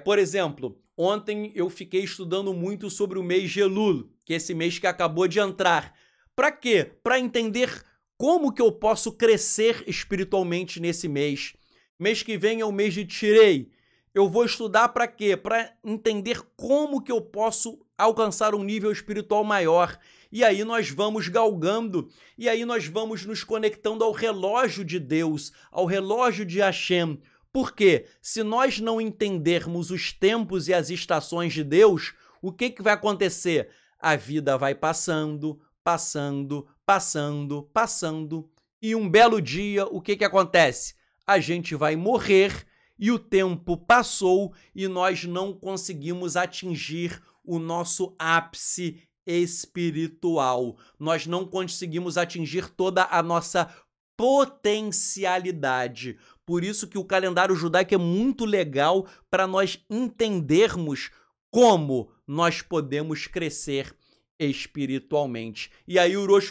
Por exemplo, ontem eu fiquei estudando muito sobre o mês de Elul, que é esse mês que acabou de entrar. Para quê? Para entender como que eu posso crescer espiritualmente nesse mês. Mês que vem é o mês de Tirei. Eu vou estudar para quê? Para entender como que eu posso alcançar um nível espiritual maior. E aí nós vamos galgando, e aí nós vamos nos conectando ao relógio de Deus, ao relógio de Hashem. Porque se nós não entendermos os tempos e as estações de Deus, o que vai acontecer? A vida vai passando, passando, passando, passando, e um belo dia, o que acontece? A gente vai morrer e o tempo passou e nós não conseguimos atingir o nosso ápice espiritual. Nós não conseguimos atingir toda a nossa potencialidade. Por isso que o calendário judaico é muito legal para nós entendermos como nós podemos crescer espiritualmente. E aí o Rosh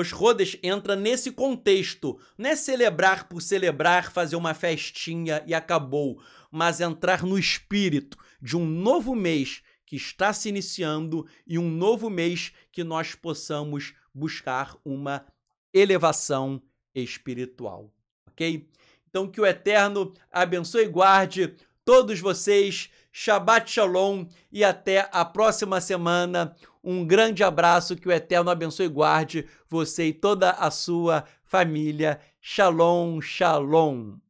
Chodesh entra nesse contexto. Não é celebrar por celebrar, fazer uma festinha e acabou, mas entrar no espírito de um novo mês que está se iniciando e um novo mês que nós possamos buscar uma elevação espiritual, ok? Então que o Eterno abençoe e guarde todos vocês. Shabbat Shalom e até a próxima semana. Um grande abraço, que o Eterno abençoe e guarde você e toda a sua família. Shalom, shalom.